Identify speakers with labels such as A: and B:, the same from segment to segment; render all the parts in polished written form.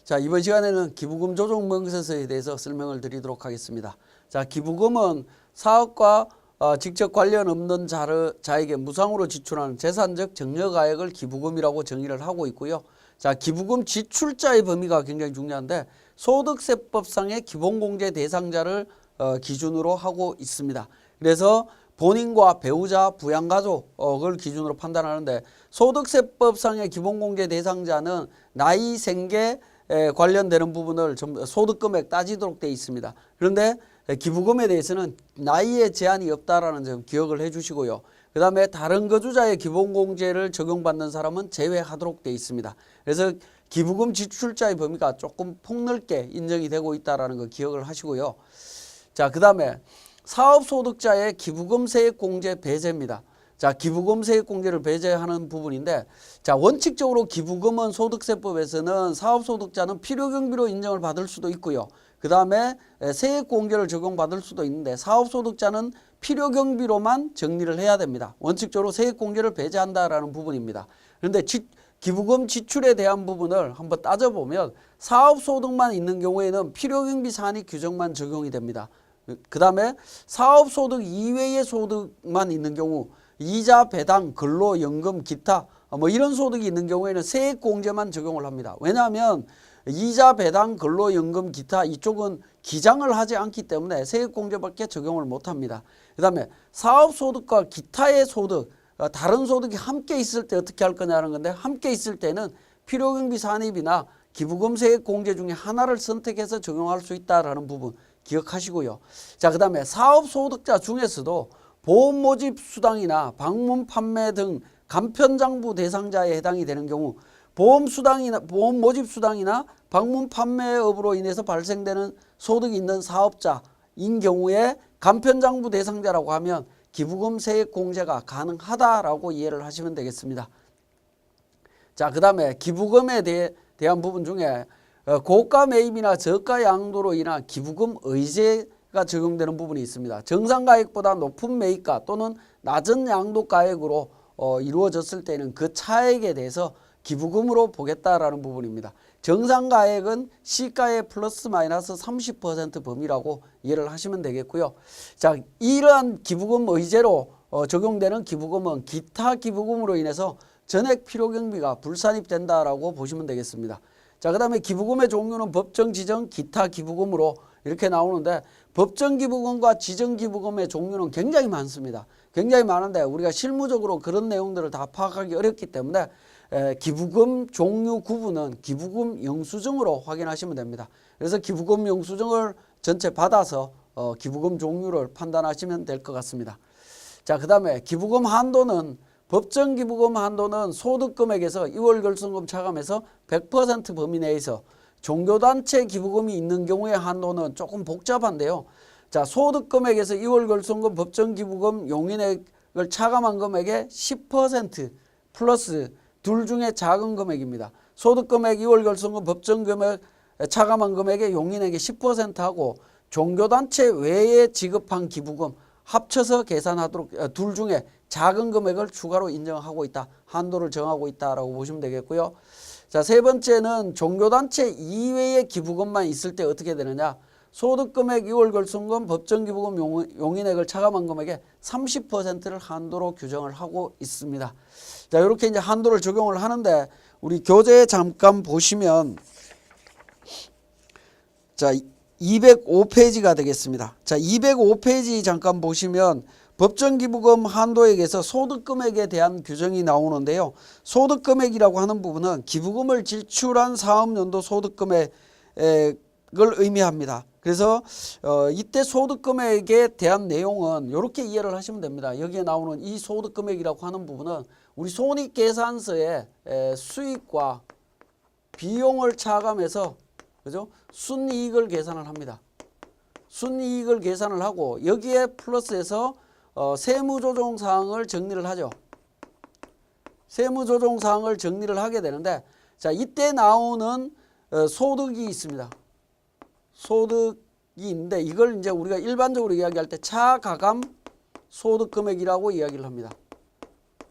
A: 자, 이번 시간에는 기부금 조정 명세서에 대해서 설명을 드리도록 하겠습니다. 자, 기부금은 사업과 직접 관련 없는 자에게 무상으로 지출하는 재산적 증여가액을 기부금이라고 정의를 하고 있고요. 자, 기부금 지출자의 범위가 굉장히 중요한데 소득세법상의 기본공제 대상자를 기준으로 하고 있습니다. 그래서 본인과 배우자, 부양가족을 기준으로 판단하는데 소득세법상의 기본공제 대상자는 나이, 생계 관련되는 부분을 소득금액 따지도록 되어 있습니다. 그런데 기부금에 대해서는 나이에 제한이 없다라는 점 기억을 해 주시고요. 그 다음에 다른 거주자의 기본공제를 적용받는 사람은 제외하도록 되어 있습니다. 그래서 기부금 지출자의 범위가 조금 폭넓게 인정이 되고 있다는 거 기억을 하시고요. 자, 그 다음에 사업소득자의 기부금 세액공제 배제입니다. 자, 기부금 세액공제를 배제하는 부분인데, 자, 원칙적으로 기부금은 소득세법에서는 사업소득자는 필요경비로 인정을 받을 수도 있고요. 그 다음에 세액공제를 적용받을 수도 있는데 사업소득자는 필요경비로만 정리를 해야 됩니다. 원칙적으로 세액공제를 배제한다라는 부분입니다. 그런데 기부금 지출에 대한 부분을 한번 따져보면 사업소득만 있는 경우에는 필요경비 산입 규정만 적용이 됩니다. 그 다음에 사업소득 이외의 소득만 있는 경우 이자, 배당, 근로, 연금, 기타 뭐 이런 소득이 있는 경우에는 세액공제만 적용을 합니다. 왜냐하면 이자, 배당, 근로, 연금, 기타 이쪽은 기장을 하지 않기 때문에 세액공제밖에 적용을 못합니다. 그 다음에 사업소득과 기타의 소득, 다른 소득이 함께 있을 때 어떻게 할 거냐는 건데 함께 있을 때는 필요경비 산입이나 기부금 세액공제 중에 하나를 선택해서 적용할 수 있다는 부분 기억하시고요. 자, 그 다음에 사업소득자 중에서도 보험 모집 수당이나 방문 판매 등 간편장부 대상자에 해당이 되는 경우 보험 모집 수당이나 방문 판매업으로 인해서 발생되는 소득이 있는 사업자인 경우에 간편장부 대상자라고 하면 기부금 세액 공제가 가능하다라고 이해를 하시면 되겠습니다. 자, 그 다음에 기부금에 대한 부분 중에 고가 매입이나 저가 양도로 인한 기부금 의제가 적용되는 부분이 있습니다. 정상가액보다 높은 매입가 또는 낮은 양도가액으로 이루어졌을 때는 그 차액에 대해서 기부금으로 보겠다라는 부분입니다. 정상가액은 시가의 플러스 마이너스 30% 범위라고 이해를 하시면 되겠고요. 자, 이러한 기부금 의제로 적용되는 기부금은 기타 기부금으로 인해서 전액 필요경비가 불산입된다라고 보시면 되겠습니다. 자, 그 다음에 기부금의 종류는 법정, 지정, 기타 기부금으로 이렇게 나오는데 법정 기부금과 지정 기부금의 종류는 굉장히 많습니다. 굉장히 많은데 우리가 실무적으로 그런 내용들을 다 파악하기 어렵기 때문에 기부금 종류 구분은 기부금 영수증으로 확인하시면 됩니다. 그래서 기부금 영수증을 전체 받아서 기부금 종류를 판단하시면 될 것 같습니다. 자, 그 다음에 기부금 한도는 법정 기부금 한도는 소득금액에서 2월 결손금 차감해서 100% 범위 내에서 종교단체 기부금이 있는 경우의 한도는 조금 복잡한데요. 자, 소득금액에서 2월 결손금 법정 기부금 용인액을 차감한 금액의 10% 플러스 둘 중에 작은 금액입니다. 소득금액 2월 결손금 법정 금액 차감한 금액의 용인액의 10%하고 종교단체 외에 지급한 기부금 합쳐서 계산하도록 둘 중에 작은 금액을 추가로 인정하고 있다. 한도를 정하고 있다라고 보시면 되겠고요. 자, 세 번째는 종교단체 이외의 기부금만 있을 때 어떻게 되느냐. 소득금액 2월 결손금 법정기부금 용인액을 차감한 금액의 30%를 한도로 규정을 하고 있습니다. 자, 이렇게 이제 한도를 적용을 하는데 우리 교재 잠깐 보시면 자, 205페이지가 되겠습니다. 자, 205페이지 잠깐 보시면 법정기부금 한도액에서 소득금액에 대한 규정이 나오는데요. 소득금액이라고 하는 부분은 기부금을 지출한 사업연도 소득금액을 의미합니다. 그래서 이때 소득금액에 대한 내용은 이렇게 이해를 하시면 됩니다. 여기에 나오는 이 소득금액이라고 하는 부분은 우리 손익계산서에 수익과 비용을 차감해서 그죠? 순이익을 계산을 합니다. 순이익을 계산을 하고 여기에 플러스해서 세무조정사항을 정리를 하죠. 세무조정사항을 정리를 하게 되는데 자, 이때 나오는 소득이 있습니다. 소득이 있는데 이걸 이제 우리가 일반적으로 이야기할 때 차가감 소득금액이라고 이야기를 합니다.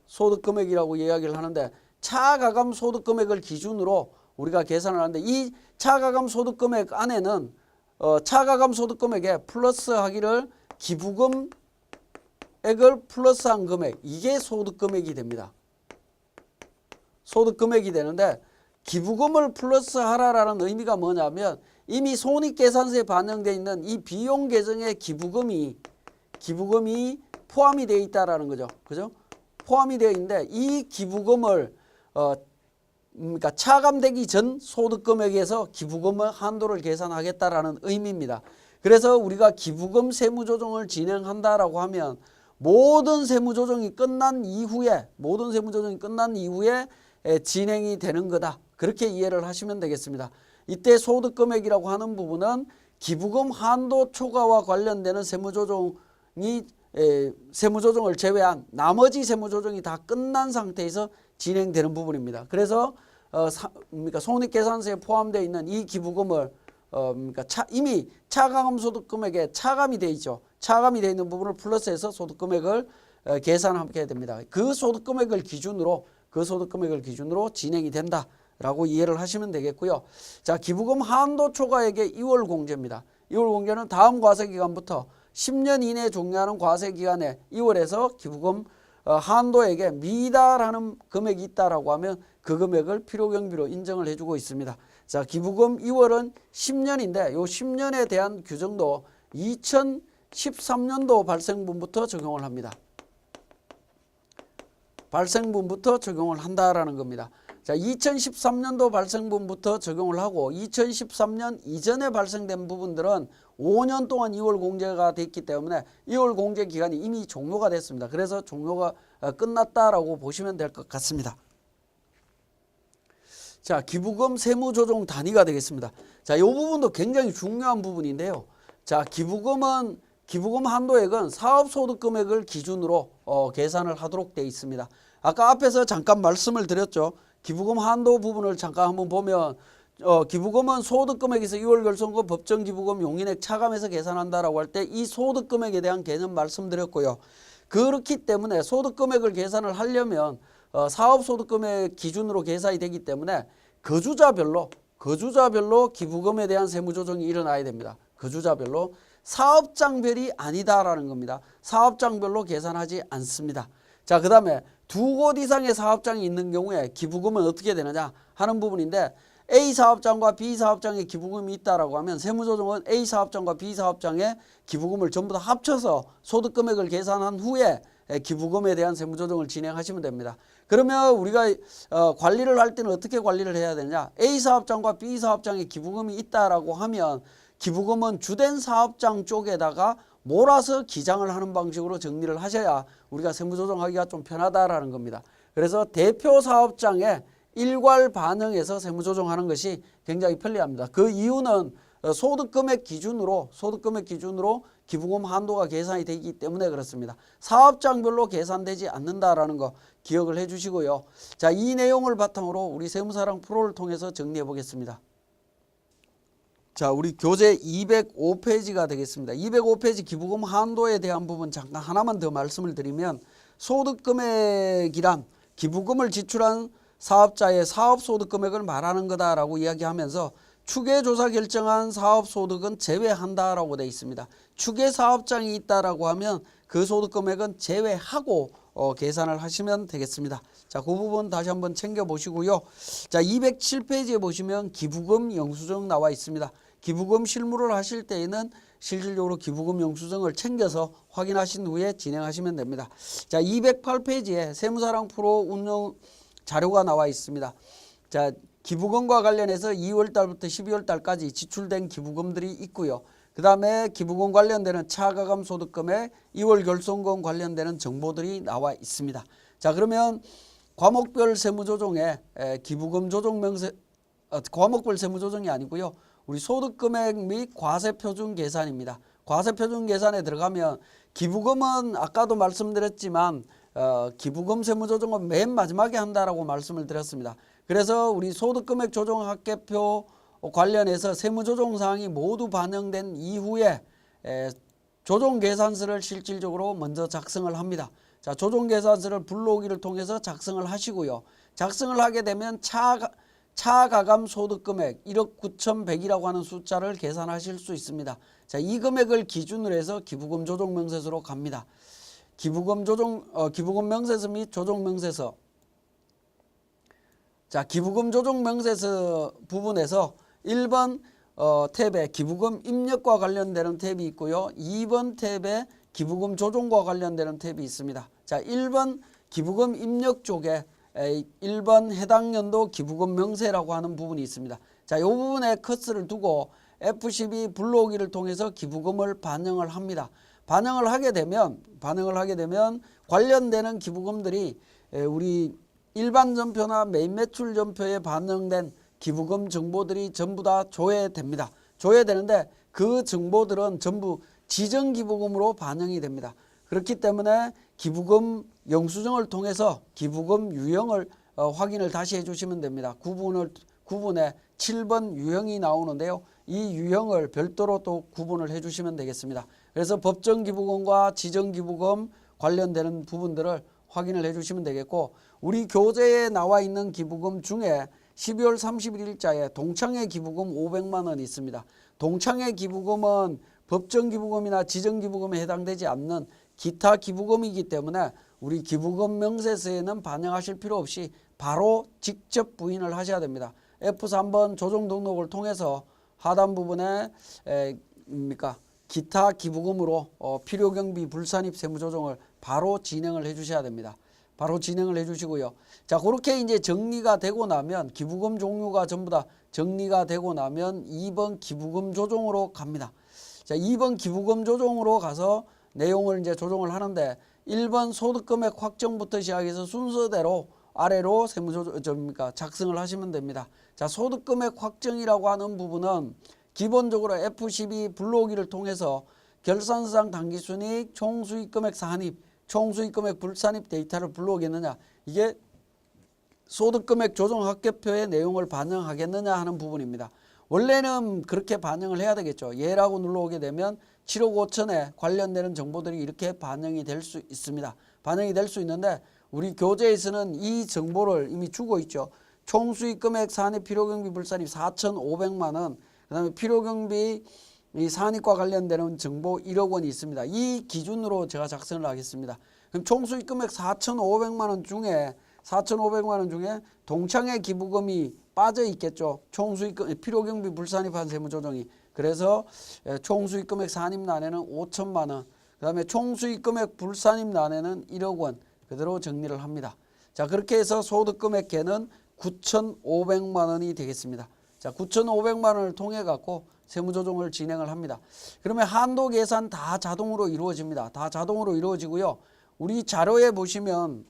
A: 소득금액이라고 이야기를 하는데 차가감 소득금액을 기준으로 우리가 계산을 하는데 이 차가감 소득 금액 안에는 차가감 소득 금액에 플러스하기를 기부금액을 플러스한 금액, 이게 소득 금액이 됩니다. 소득 금액이 되는데 기부금을 플러스하라라는 의미가 뭐냐면 이미 손익계산서에 반영되어 있는 이 비용 계정의 기부금이 포함이 되어 있다라는 거죠. 그죠? 포함이 되어 있는데 이 기부금을 그러니까 차감되기 전 소득 금액에서 기부금의 한도를 계산하겠다라는 의미입니다. 그래서 우리가 기부금 세무조정을 진행한다라고 하면 모든 세무조정이 끝난 이후에 진행이 되는 거다. 그렇게 이해를 하시면 되겠습니다. 이때 소득 금액이라고 하는 부분은 기부금 한도 초과와 관련되는 세무조정을 제외한 나머지 세무조정이 다 끝난 상태에서 진행되는 부분입니다. 그래서 그러니까 손익계산서에 포함되어 있는 이 기부금을 그러니까 이미 차감 소득금액에 차감이 되어 있죠. 차감이 되어 있는 부분을 플러스해서 소득금액을 계산하게 됩니다. 그 소득금액을 기준으로 진행이 된다라고 이해를 하시면 되겠고요. 자, 기부금 한도 초과액의 2월 공제입니다. 2월 공제는 다음 과세기간부터 10년 이내에 종료하는 과세기간에 2월에서 기부금 한도액에 미달하는 금액이 있다라고 하면 그 금액을 필요경비로 인정을 해주고 있습니다. 자, 기부금 2월은 10년인데 이 10년에 대한 규정도 2013년도 발생분부터 적용을 합니다. 발생분부터 적용을 한다라는 겁니다. 자, 2013년도 발생분부터 적용을 하고 2013년 이전에 발생된 부분들은 5년 동안 2월 공제가 됐기 때문에 2월 공제 기간이 이미 종료가 됐습니다. 그래서 종료가 끝났다라고 보시면 될 것 같습니다. 자, 기부금 세무조정 단위가 되겠습니다. 자, 이 부분도 굉장히 중요한 부분인데요. 자, 기부금 한도액은 사업소득금액을 기준으로 계산을 하도록 되어 있습니다. 아까 앞에서 잠깐 말씀을 드렸죠. 기부금 한도 부분을 잠깐 한번 보면 기부금은 소득금액에서 2월 결손금 법정기부금 용인액 차감해서 계산한다라고 할 때 이 소득금액에 대한 개념 말씀드렸고요. 그렇기 때문에 소득금액을 계산을 하려면 사업소득금액 기준으로 계산이 되기 때문에 거주자별로 기부금에 대한 세무조정이 일어나야 됩니다. 거주자별로. 사업장별이 아니다라는 겁니다. 사업장별로 계산하지 않습니다. 자, 그 다음에 두 곳 이상의 사업장이 있는 경우에 기부금은 어떻게 되느냐 하는 부분인데 A 사업장과 B 사업장에 기부금이 있다라고 하면 세무조정은 A 사업장과 B 사업장의 기부금을 전부 다 합쳐서 소득금액을 계산한 후에 기부금에 대한 세무조정을 진행하시면 됩니다. 그러면 우리가 관리를 할 때는 어떻게 관리를 해야 되느냐? A 사업장과 B 사업장에 기부금이 있다라고 하면 기부금은 주된 사업장 쪽에다가 몰아서 기장을 하는 방식으로 정리를 하셔야 우리가 세무조정하기가 좀 편하다라는 겁니다. 그래서 대표 사업장에 일괄 반영해서 세무조정하는 것이 굉장히 편리합니다. 그 이유는 소득금액 기준으로 기부금 한도가 계산이 되기 때문에 그렇습니다. 사업장별로 계산되지 않는다라는 거 기억을 해 주시고요. 자, 이 내용을 바탕으로 우리 세무사랑 프로를 통해서 정리해 보겠습니다. 자, 우리 교재 205페이지가 되겠습니다. 205페이지 기부금 한도에 대한 부분 잠깐 하나만 더 말씀을 드리면 소득금액이란 기부금을 지출한 사업자의 사업소득금액을 말하는 거다라고 이야기하면서 추계조사 결정한 사업소득은 제외한다라고 되어 있습니다. 추계사업장이 있다라고 하면 그 소득금액은 제외하고 계산을 하시면 되겠습니다. 자, 그 부분 다시 한번 챙겨보시고요. 자, 207페이지에 보시면 기부금 영수증 나와 있습니다. 기부금 실무를 하실 때에는 실질적으로 기부금 영수증을 챙겨서 확인하신 후에 진행하시면 됩니다. 자, 208페이지에 세무사랑 프로 운영 자료가 나와 있습니다. 자, 기부금과 관련해서 2월 달부터 12월 달까지 지출된 기부금들이 있고요. 그 다음에 기부금 관련되는 차가감 소득금액, 2월 결손금 관련되는 정보들이 나와 있습니다. 자, 그러면 과목별 세무조정에 기부금 조정 명세, 과목별 세무조정이 아니고요. 우리 소득금액 및 과세표준 계산입니다. 과세표준 계산에 들어가면 기부금은 아까도 말씀드렸지만 기부금 세무조정은 맨 마지막에 한다라고 말씀을 드렸습니다. 그래서 우리 소득금액 조정합계표 관련해서 세무조정사항이 모두 반영된 이후에 조정계산서를 실질적으로 먼저 작성을 합니다. 자, 조정계산서를 불러오기를 통해서 작성을 하시고요. 작성을 하게 되면 차가감 소득금액 1억 9,100이라고 하는 숫자를 계산하실 수 있습니다. 자, 이 금액을 기준으로 해서 기부금 조정 명세서로 갑니다. 기부금 명세서 및 조정 명세서. 자, 기부금 조정 명세서 부분에서 1번 탭에 기부금 입력과 관련되는 탭이 있고요. 2번 탭에 기부금 조정과 관련되는 탭이 있습니다. 자, 1번 기부금 입력 쪽에 1번 해당 연도 기부금 명세라고 하는 부분이 있습니다. 자, 이 부분에 커스를 두고 F12 불러오기를 통해서 기부금을 반영을 합니다. 반영을 하게 되면 관련되는 기부금들이 우리 일반 전표나 메인 매출 전표에 반영된 기부금 정보들이 전부 다 조회됩니다. 조회되는데 그 정보들은 전부 지정기부금으로 반영이 됩니다. 그렇기 때문에 기부금 영수증을 통해서 기부금 유형을 확인을 다시 해주시면 됩니다. 9분에 7번 유형이 나오는데요. 이 유형을 별도로 또 구분을 해주시면 되겠습니다. 그래서 법정기부금과 지정기부금 관련되는 부분들을 확인을 해주시면 되겠고, 우리 교재에 나와 있는 기부금 중에 12월 31일자에 동창회 기부금 500만 원이 있습니다. 동창회 기부금은 법정기부금이나 지정기부금에 해당되지 않는 기타 기부금이기 때문에 우리 기부금 명세서에는 반영하실 필요 없이 바로 직접 부인을 하셔야 됩니다. F3번 조정 등록을 통해서 하단 부분에 기타 기부금으로 필요경비 불산입 세무조정을 바로 진행을 해 주셔야 됩니다. 바로 진행을 해 주시고요. 자, 그렇게 이제 정리가 되고 나면 기부금 종류가 전부 다 정리가 되고 나면 2번 기부금 조정으로 갑니다. 자, 2번 기부금 조정으로 가서 내용을 이제 조정을 하는데 1번 소득금액 확정부터 시작해서 순서대로 아래로 작성을 하시면 됩니다. 자, 소득금액 확정이라고 하는 부분은 기본적으로 F12 불러오기를 통해서 결산서상 당기순이익, 총수익금액 산입, 총수익금액 불산입 데이터를 불러오겠느냐, 이게 소득금액 조정합계표의 내용을 반영하겠느냐 하는 부분입니다. 원래는 그렇게 반영을 해야 되겠죠. 예라고 눌러오게 되면 7억 5천에 관련되는 정보들이 이렇게 반영이 될 수 있습니다. 반영이 될 수 있는데 우리 교재에서는 이 정보를 이미 주고 있죠. 총수익금액 산입 필요경비 불산입 4,500만 원, 그 다음에 필요경비 이 산입과 관련되는 정보 1억 원이 있습니다. 이 기준으로 제가 작성을 하겠습니다. 그럼 총수익금액 4,500만 원 중에 동창회 기부금이 빠져 있겠죠. 총수익금 필요경비 불산입한 세무조정이. 그래서 총수익금액 산입란에는 5천만 원, 그 다음에 총수익금액 불산입란에는 1억 원 그대로 정리를 합니다. 자, 그렇게 해서 소득금액계는 9,500만 원이 되겠습니다. 자, 9,500만 원을 통해 갖고 세무조정을 진행을 합니다. 그러면 한도 계산 다 자동으로 이루어집니다. 다 자동으로 이루어지고요. 우리 자료에 보시면,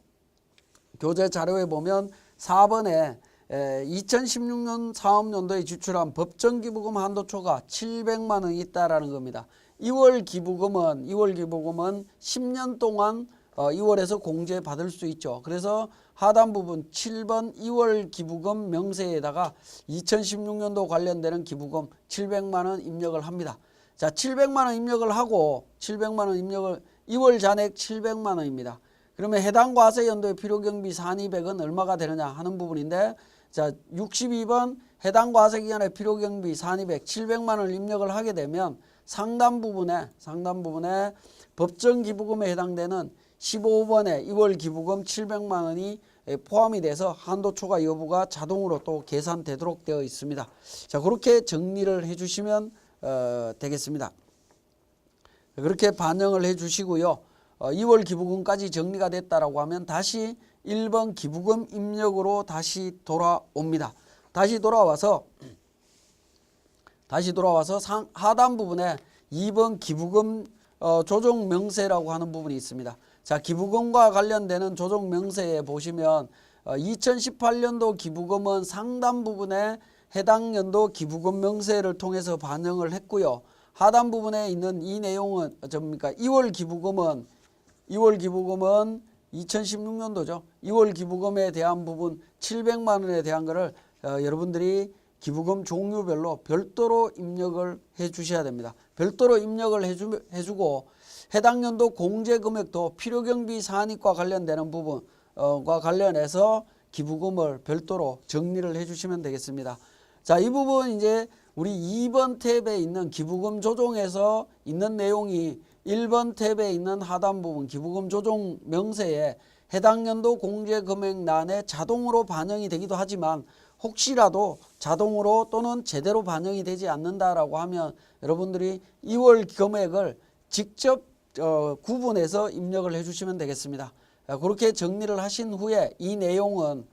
A: 교재 자료에 보면 4번에 2016년 사업연도에 지출한 법정기부금 한도초가 700만 원이 있다라는 겁니다. 2월 기부금은 10년 동안 2월에서 공제 받을 수 있죠. 그래서 하단 부분 7번 2월 기부금 명세에다가 2016년도 관련되는 기부금 700만 원 입력을 합니다. 자, 700만 원 입력을 하고 2월 잔액 700만 원입니다. 그러면 해당 과세 연도의 필요경비 산입액은 얼마가 되느냐 하는 부분인데, 자, 62번 해당 과세 기간의 필요경비 산입액 700만 원을 입력을 하게 되면 상단 부분에 법정기부금에 해당되는 15번에 2월 기부금 700만 원이 포함이 돼서 한도 초과 여부가 자동으로 또 계산되도록 되어 있습니다. 자, 그렇게 정리를 해주시면 되겠습니다. 그렇게 반영을 해주시고요. 2월 기부금까지 정리가 됐다라고 하면 다시 1번 기부금 입력으로 다시 돌아옵니다. 다시 돌아와서 하단 부분에 2번 기부금 조정 명세라고 하는 부분이 있습니다. 자, 기부금과 관련되는 조정 명세에 보시면 2018년도 기부금은 상단 부분에 해당 연도 기부금 명세를 통해서 반영을 했고요. 하단 부분에 있는 이 내용은 2월 기부금은 2016년도죠. 2월 기부금에 대한 부분 700만 원에 대한 거를 여러분들이 기부금 종류별로 별도로 입력을 해 주셔야 됩니다. 별도로 입력을 해주고 해당 연도 공제 금액도 필요경비 산입과 관련되는 부분과 관련해서 기부금을 별도로 정리를 해주시면 되겠습니다. 자, 이 부분 이제 우리 2번 탭에 있는 기부금 조정에서 있는 내용이 1번 탭에 있는 하단 부분 기부금 조정 명세에 해당 연도 공제금액란에 자동으로 반영이 되기도 하지만 혹시라도 자동으로 또는 제대로 반영이 되지 않는다라고 하면 여러분들이 2월 금액을 직접 구분해서 입력을 해주시면 되겠습니다. 그렇게 정리를 하신 후에 이 내용은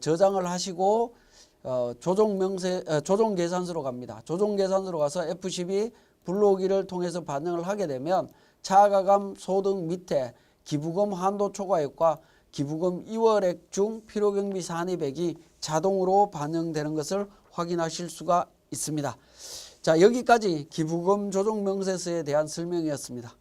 A: 저장을 하시고 조정 계산서로 갑니다. 조정 계산서로 가서 F12 불러오기를 통해서 반영을 하게 되면 차가감 소득 밑에 기부금 한도 초과액과 기부금 2월액 중 필요경비 산입액이 자동으로 반영되는 것을 확인하실 수가 있습니다. 자, 여기까지 기부금 조정 명세서에 대한 설명이었습니다.